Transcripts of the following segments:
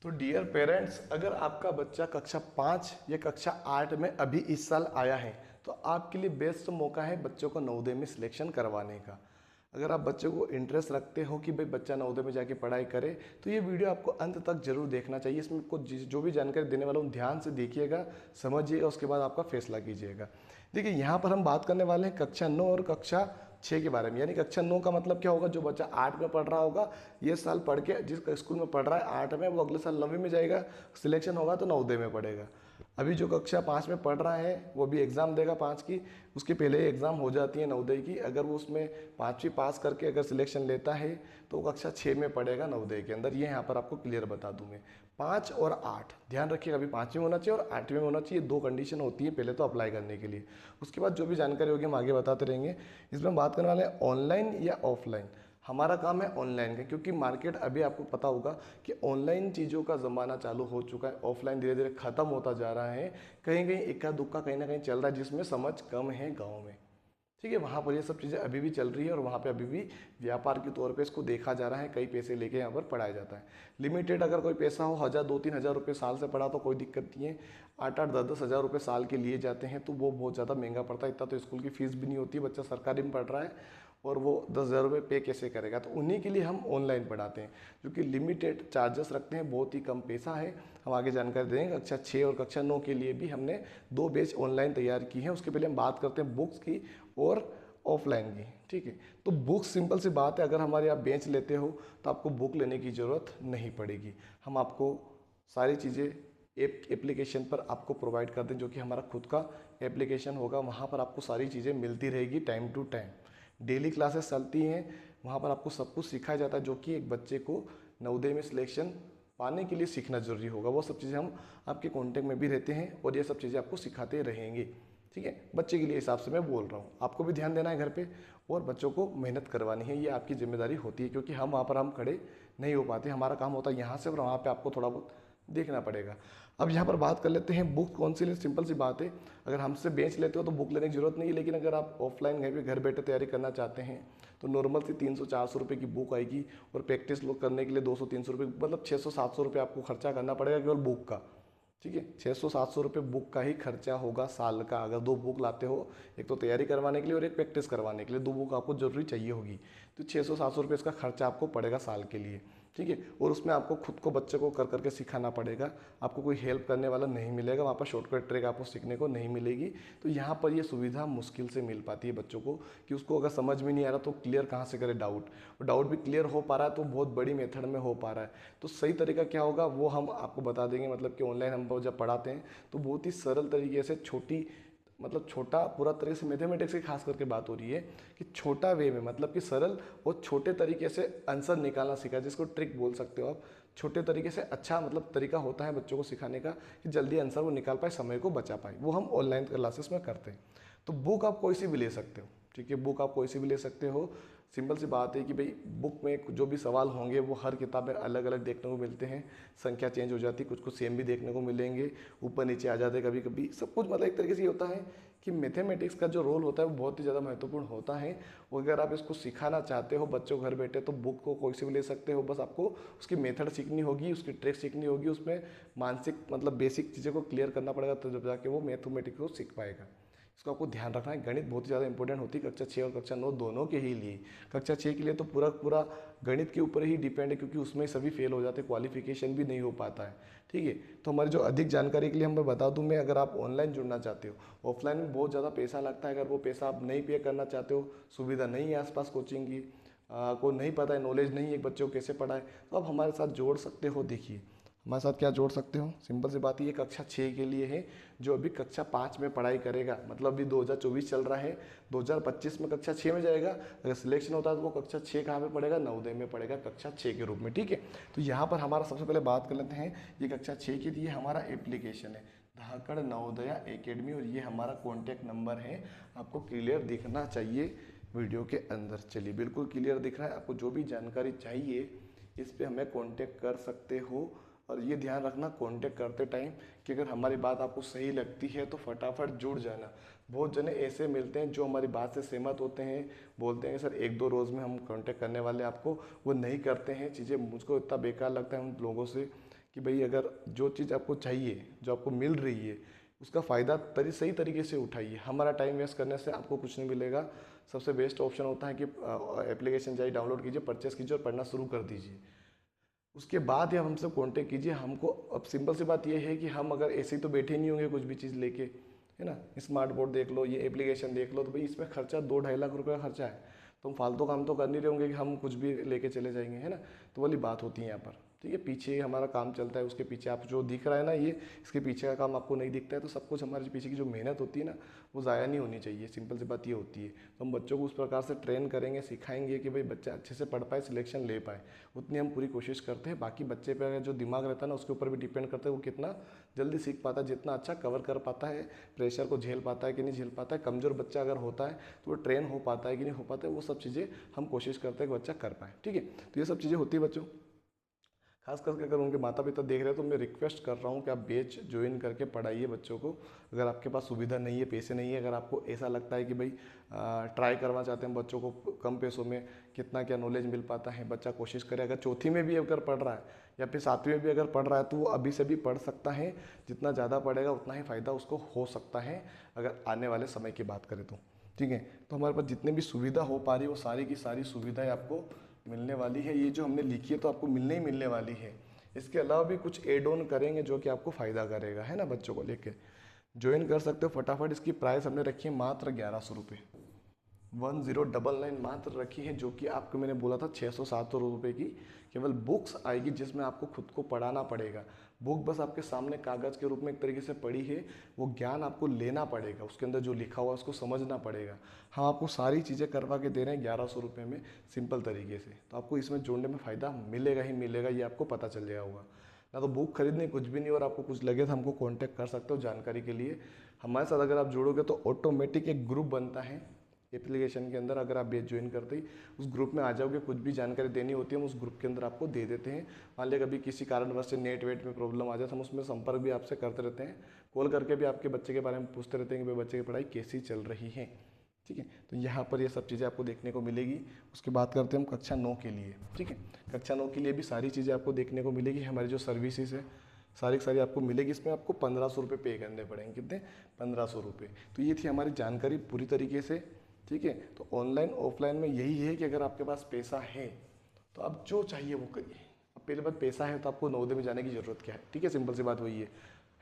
तो dear parents, अगर आपका बच्चा कक्षा 5 या कक्षा 8 में अभी इस साल आया है तो आपके लिए बेस्ट मौका है बच्चों को नवोदय में सिलेक्शन करवाने का। अगर आप बच्चों को इंटरेस्ट रखते हो कि भाई बच्चा नवोदय में जाके पढ़ाई करे तो ये वीडियो आपको अंत तक जरूर देखना चाहिए। इसमें आपको जो भी जानकारी देने वाला हूँ ध्यान से देखिएगा, समझिएगा, उसके बाद आपका फैसला कीजिएगा। देखिए, यहाँ पर हम बात करने वाले हैं कक्षा 9 और कक्षा 6 के बारे में। यानी कक्षा 9 का मतलब क्या होगा, जो बच्चा 8 में पढ़ रहा होगा, ये साल पढ़ के जिस स्कूल में पढ़ रहा है 8 में, वो अगले साल 9वीं में जाएगा, सिलेक्शन होगा तो नवोदय में पढ़ेगा। अभी जो कक्षा 5 में पढ़ रहा है वो भी एग्ज़ाम देगा 5 की, उसके पहले ही एग्ज़ाम हो जाती है नवोदय की। अगर वो उसमें 5वीं पास करके अगर सिलेक्शन लेता है तो वो कक्षा 6 में पढ़ेगा नवोदय के अंदर। ये यहाँ पर आपको क्लियर बता दूँ मैं। 5 और 8 ध्यान रखिएगा, अभी 5वीं में होना चाहिए और 8वीं में होना चाहिए, दो कंडीशन होती है पहले तो अप्लाई करने के लिए। उसके बाद जो भी जानकारी होगी हम आगे बताते रहेंगे। इसमें हम बात करने वाले हैं ऑनलाइन या ऑफलाइन। हमारा काम है ऑनलाइन का, क्योंकि मार्केट अभी आपको पता होगा कि ऑनलाइन चीज़ों का ज़माना चालू हो चुका है, ऑफलाइन धीरे धीरे ख़त्म होता जा रहा है। कहीं कहीं इक्का दुक्का कहीं ना कहीं चल रहा है जिसमें समझ कम है गाँव में। ठीक है, वहाँ पर ये सब चीज़ें अभी भी चल रही है और वहाँ पे अभी भी व्यापार के तौर पे इसको देखा जा रहा है। कई पैसे लेके यहाँ पर पढ़ाया जाता है। लिमिटेड अगर कोई पैसा हो, 1000 2-3 हज़ार रुपये साल से पढ़ा तो कोई दिक्कत नहीं है। 8-8 10-10 हज़ार रुपये साल के लिए जाते हैं तो वो बहुत ज़्यादा महंगा पड़ता है। इतना तो स्कूल की फीस भी नहीं होती है, बच्चा सरकारी में पढ़ रहा है और वो 10,000 रुपये पे कैसे करेगा। तो उन्हीं के लिए हम ऑनलाइन पढ़ाते हैं, जो कि लिमिटेड चार्जेस रखते हैं, बहुत ही कम पैसा है। हम आगे जानकारी देंगे। कक्षा 6 और कक्षा 9 के लिए भी हमने 2 बैच ऑनलाइन तैयार की हैं। उसके पहले हम बात करते हैं बुक्स की और ऑफलाइन की। ठीक है, तो बुक सिंपल सी बात है, अगर हमारे आप बेंच लेते हो तो आपको बुक लेने की ज़रूरत नहीं पड़ेगी। हम आपको सारी चीज़ें एप्लीकेशन पर आपको प्रोवाइड कर दें, जो कि हमारा खुद का एप्लीकेशन होगा। वहाँ पर आपको सारी चीज़ें मिलती रहेगी time to time. Daily classes चलती हैं, वहाँ पर आपको सब कुछ सिखाया जाता है जो कि एक बच्चे को नवोदय में सिलेक्शन पाने के लिए सीखना जरूरी होगा। वो सब चीज़ें हम आपके कांटेक्ट में भी रहते हैं और ये सब चीज़ें आपको सिखाते रहेंगे। ठीक है, बच्चे के लिए हिसाब से मैं बोल रहा हूँ। आपको भी ध्यान देना है घर पे और बच्चों को मेहनत करवानी है, ये आपकी जिम्मेदारी होती है, क्योंकि हम वहाँ पर हम खड़े नहीं हो पाते। हमारा काम होता है यहाँ से और वहाँ पे आपको थोड़ा बहुत देखना पड़ेगा। अब यहाँ पर बात कर लेते हैं बुक कौन सी ले। सिंपल सी बात है, अगर हमसे बेंच लेते हो तो बुक लेने की जरूरत नहीं है, लेकिन अगर आप ऑफलाइन घर बैठे तैयारी करना चाहते हैं तो नॉर्मल सी 300-400 रुपये की बुक आएगी और प्रैक्टिस लोग करने के लिए 200-300 रुपये, मतलब 600-700 रुपये आपको खर्चा करना पड़ेगा केवल बुक का। ठीक है, 600-700 रुपये बुक का ही खर्चा होगा साल का। अगर 2 बुक लाते हो, एक तो तैयारी करवाने के लिए और एक प्रैक्टिस करवाने के लिए, 2 बुक आपको जरूरी चाहिए होगी, तो 600-700 रुपये इसका खर्चा आपको पड़ेगा साल के लिए। ठीक है, और उसमें आपको खुद को बच्चे को कर करके सिखाना पड़ेगा। आपको कोई हेल्प करने वाला नहीं मिलेगा, वहाँ पर शॉर्टकट ट्रिक आपको सीखने को नहीं मिलेगी। तो यहाँ पर ये सुविधा मुश्किल से मिल पाती है बच्चों को, कि उसको अगर समझ में नहीं आ रहा तो क्लियर कहाँ से करे डाउट, और डाउट भी क्लियर हो पा रहा है तो बहुत बड़ी मेथड में हो पा रहा है। तो सही तरीका क्या होगा वो हम आपको बता देंगे। मतलब कि ऑनलाइन हम जब पढ़ाते हैं तो बहुत ही सरल तरीके से, छोटा पूरा तरीके से, मैथमेटिक्स की खास करके बात हो रही है कि छोटा वे में, मतलब कि सरल और छोटे तरीके से आंसर निकालना सीखा, जिसको ट्रिक बोल सकते हो आप। छोटे तरीके से अच्छा तरीका होता है बच्चों को सिखाने का कि जल्दी आंसर वो निकाल पाए, समय को बचा पाए। वो हम ऑनलाइन क्लासेस में करते हैं। तो बुक आप कोई सी भी ले सकते हो। ठीक है, बुक आप कोई सी भी ले सकते हो। सिंपल सी बात है कि भाई बुक में जो भी सवाल होंगे वो हर किताब में अलग अलग देखने को मिलते हैं। संख्या चेंज हो जाती है, कुछ कुछ सेम भी देखने को मिलेंगे, ऊपर नीचे आ जाते कभी कभी, सब कुछ। एक तरीके से ये होता है कि मैथमेटिक्स का जो रोल होता है वो बहुत ही ज़्यादा महत्वपूर्ण होता है। और अगर आप इसको सिखाना चाहते हो बच्चों घर बैठे तो बुक को कोई सी भी ले सकते हो। बस आपको उसकी मेथड सीखनी होगी, उसकी ट्रिक सीखनी होगी, उसमें मानसिक बेसिक चीज़ों को क्लियर करना पड़ेगा, तो जब जाके वो मैथमेटिक्स को सीख पाएगा। इसको आपको ध्यान रखना है। गणित बहुत ही ज़्यादा इंपॉर्टेंट होती है कक्षा 6 और कक्षा 9 दोनों के ही लिए। कक्षा 6 के लिए तो पूरा पूरा गणित के ऊपर ही डिपेंड है, क्योंकि उसमें सभी फेल हो जाते हैं, क्वालिफिकेशन भी नहीं हो पाता है। ठीक है, तो हमारी जो अधिक जानकारी के लिए मैं बता दूं, मैं अगर आप ऑनलाइन जुड़ना चाहते हो, ऑफलाइन में बहुत ज़्यादा पैसा लगता है। अगर वो पैसा आप नहीं पे करना चाहते हो, सुविधा नहीं है आसपास कोचिंग की, को नहीं पता है, नॉलेज नहीं है बच्चों को कैसे पढ़ाए, तो आप हमारे साथ जोड़ सकते हो। देखिए हमारे साथ क्या जोड़ सकते हो, सिंपल सी बात ये कक्षा 6 के लिए है। जो अभी कक्षा 5 में पढ़ाई करेगा, मतलब अभी 2024 चल रहा है, 2025 में कक्षा 6 में जाएगा। अगर सिलेक्शन होता है तो वो कक्षा 6 कहाँ पे पढ़ेगा, नवोदय में पढ़ेगा कक्षा 6 के रूप में। ठीक है, तो यहाँ पर हमारा सबसे पहले बात कर लेते हैं, ये कक्षा 6 के लिए हमारा एप्लीकेशन है धाकड़ नवोदया एकेडमी, और ये हमारा कॉन्टैक्ट नंबर है। आपको क्लियर दिखना चाहिए वीडियो के अंदर। चलिए, बिल्कुल क्लियर दिख रहा है। आपको जो भी जानकारी चाहिए इस पर हमें कॉन्टैक्ट कर सकते हो। और ये ध्यान रखना कांटेक्ट करते टाइम कि अगर हमारी बात आपको सही लगती है तो फटाफट जुड़ जाना। बहुत जने ऐसे मिलते हैं जो हमारी बात से सहमत होते हैं, बोलते हैं सर 1-2 रोज़ में हम कांटेक्ट करने वाले आपको, वो नहीं करते हैं चीज़ें। मुझको इतना बेकार लगता है उन लोगों से कि भाई अगर जो चीज़ आपको चाहिए, जो आपको मिल रही है, उसका फ़ायदा सही तरीके से उठाइए। हमारा टाइम वेस्ट करने से आपको कुछ नहीं मिलेगा। सबसे बेस्ट ऑप्शन होता है कि एप्लीकेशन जाइए, डाउनलोड कीजिए, परचेस कीजिए और पढ़ना शुरू कर दीजिए। उसके बाद ही आप हमसे कांटेक्ट कीजिए। हमको अब सिंपल सी बात यह है कि हम अगर ऐसे ही तो बैठे नहीं होंगे कुछ भी चीज़ लेके, है ना। स्मार्ट बोर्ड देख लो, ये एप्लीकेशन देख लो, तो भाई इसमें खर्चा 2-2.5 लाख रुपये का खर्चा है। तो हम फालतू काम तो कर नहीं रहे होंगे कि हम कुछ भी लेके चले जाएंगे, है ना। तो वाली बात होती है यहाँ पर, ठीक है। पीछे हमारा काम चलता है, उसके पीछे आप जो दिख रहा है ना, ये इसके पीछे का काम आपको नहीं दिखता है। तो सब कुछ हमारे पीछे की जो मेहनत होती है ना, वो ज़ाया नहीं होनी चाहिए। सिंपल सी बात ये होती है। तो हम बच्चों को उस प्रकार से ट्रेन करेंगे, सिखाएंगे कि भाई बच्चा अच्छे से पढ़ पाए, सिलेक्शन ले पाए, उतनी हम पूरी कोशिश करते हैं। बाकी बच्चे पे जो दिमाग रहता है ना, उसके ऊपर भी डिपेंड करता है वो कितना जल्दी सीख पाता है, जितना अच्छा कवर कर पाता है, प्रेशर को झेल पाता है कि नहीं झेल पाता है। कमज़ोर बच्चा अगर होता है तो वो ट्रेन हो पाता है कि नहीं हो पाता है, वो सब चीज़ें हम कोशिश करते हैं कि बच्चा कर पाए, ठीक है। तो ये सब चीज़ें होती है बच्चों। खास करके अगर उनके माता पिता देख रहे हैं तो मैं रिक्वेस्ट कर रहा हूँ कि आप बैच ज्वाइन करके पढ़ाइए बच्चों को। अगर आपके पास सुविधा नहीं है, पैसे नहीं है, अगर आपको ऐसा लगता है कि भाई ट्राई करना चाहते हैं बच्चों को कम पैसों में कितना क्या नॉलेज मिल पाता है, बच्चा कोशिश करे। अगर चौथी में भी अगर पढ़ रहा है या फिर 7वीं में भी अगर पढ़ रहा है तो वो अभी से भी पढ़ सकता है। जितना ज़्यादा पढ़ेगा उतना ही फ़ायदा उसको हो सकता है, अगर आने वाले समय की बात करें तो, ठीक है। तो हमारे पास जितने भी सुविधा हो पा रही है वो सारी की सारी सुविधाएं आपको मिलने वाली है। ये जो हमने लिखी है तो आपको मिलने ही मिलने वाली है। इसके अलावा भी कुछ एड ऑन करेंगे जो कि आपको फ़ायदा करेगा, है ना। बच्चों को लेके ज्वाइन कर सकते हो फटाफट। इसकी प्राइस हमने रखी है मात्र 1100 रुपये, 1099 मात्र रखी है, जो कि आपको मैंने बोला था 600-700 रुपये की केवल बुक्स आएगी, जिसमें आपको खुद को पढ़ाना पड़ेगा। बुक बस आपके सामने कागज़ के रूप में एक तरीके से पड़ी है, वो ज्ञान आपको लेना पड़ेगा, उसके अंदर जो लिखा हुआ है उसको समझना पड़ेगा। हम आपको सारी चीज़ें करवा के दे रहे हैं 1100 रुपये में, सिंपल तरीके से। तो आपको इसमें जोड़ने में फ़ायदा मिलेगा ही मिलेगा, ये आपको पता चल गया होगा ना। तो बुक खरीदनी कुछ भी नहीं, और आपको कुछ लगे तो हमको कांटेक्ट कर सकते हो जानकारी के लिए। हमारे साथ अगर आप जुड़ोगे तो ऑटोमेटिक एक ग्रुप बनता है एप्लीकेशन के अंदर। अगर आप बैच ज्वाइन करते ही उस ग्रुप में आ जाओगे, कुछ भी जानकारी देनी होती है हम उस ग्रुप के अंदर आपको दे देते हैं। मान लिया कभी किसी कारणवश से नेट वेट में प्रॉब्लम आ जाए तो हम उसमें संपर्क भी आपसे करते रहते हैं। कॉल करके भी आपके बच्चे के बारे में पूछते रहते हैं कि भाई बच्चे की पढ़ाई कैसी चल रही है, ठीक है। तो यहाँ पर ये सब चीज़ें आपको देखने को मिलेगी। उसके बाद करते हैं हम कक्षा 9 के लिए, ठीक है। कक्षा 9 के लिए भी सारी चीज़ें आपको देखने को मिलेगी। हमारी जो सर्विसेज है सारी की सारी आपको मिलेगी। इसमें आपको 1500 रुपये पे करने पड़ेंगे। कितने? 1500 रुपये। तो ये थी हमारी जानकारी पूरी तरीके से, ठीक है। तो ऑनलाइन ऑफलाइन में यही है कि अगर आपके पास पैसा है तो आप जो चाहिए वो करिए। अब पहले बात पैसा है तो आपको नवोदय में जाने की ज़रूरत क्या है, ठीक है। सिंपल सी बात वही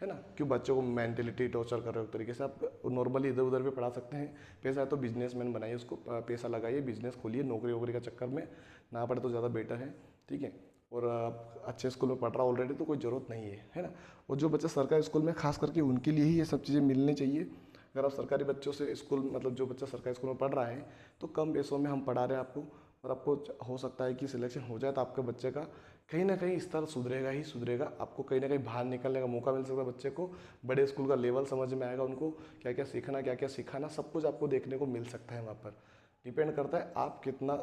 है ना। क्यों बच्चों को मेंटलिटी टॉर्चर कर रहे हो एक तरीके से। आप नॉर्मली इधर उधर भी पढ़ा सकते हैं। पैसा है तो बिजनेसमैन बनाइए, उसको पैसा लगाइए, बिजनेस खोलिए। नौकरी वोकरी का चक्कर में ना पड़े तो ज़्यादा बेटर है, ठीक है। और आप अच्छे स्कूल में पढ़ रहा ऑलरेडी तो कोई ज़रूरत नहीं है ना। और जो बच्चा सरकारी स्कूल में खास करके उनके लिए ही ये सब चीज़ें मिलनी चाहिए। अगर आप सरकारी बच्चों से स्कूल मतलब जो बच्चा सरकारी स्कूल में पढ़ रहा है तो कम पैसों में हम पढ़ा रहे हैं आपको, और आपको हो सकता है कि सिलेक्शन हो जाए तो आपके बच्चे का कहीं ना कहीं स्तर सुधरेगा ही सुधरेगा। आपको कहीं ना कहीं बाहर निकलने का मौका मिल सकता है। बच्चे को बड़े स्कूल का लेवल समझ में आएगा, उनको क्या क्या सीखना क्या क्या सिखाना सब कुछ आपको देखने को मिल सकता है। वहाँ पर डिपेंड करता है आप कितना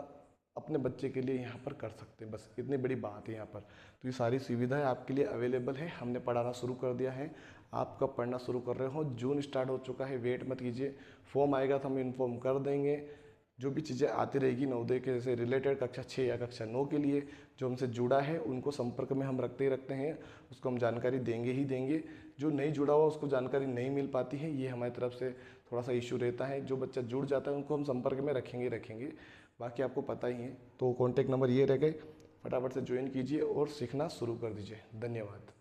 अपने बच्चे के लिए यहाँ पर कर सकते हैं, बस इतनी बड़ी बात है यहाँ पर। तो ये सारी सुविधाएं आपके लिए अवेलेबल है। हमने पढ़ाना शुरू कर दिया है, आप कब पढ़ना शुरू कर रहे हो? जून स्टार्ट हो चुका है, वेट मत कीजिए। फॉर्म आएगा तो हम इन्फॉर्म कर देंगे। जो भी चीज़ें आती रहेगी नवोदय के से रिलेटेड कक्षा 6 या कक्षा 9 के लिए जो हमसे जुड़ा है उनको संपर्क में हम रखते ही रखते हैं, उसको हम जानकारी देंगे ही देंगे। जो नहीं जुड़ा हुआ उसको जानकारी नहीं मिल पाती है, ये हमारी तरफ से थोड़ा सा इशू रहता है। जो बच्चा जुड़ जाता है उनको हम संपर्क में रखेंगे। बाकी आपको पता ही है। तो कॉन्टैक्ट नंबर ये रह गए, फटाफट से ज्वाइन कीजिए और सीखना शुरू कर दीजिए। धन्यवाद।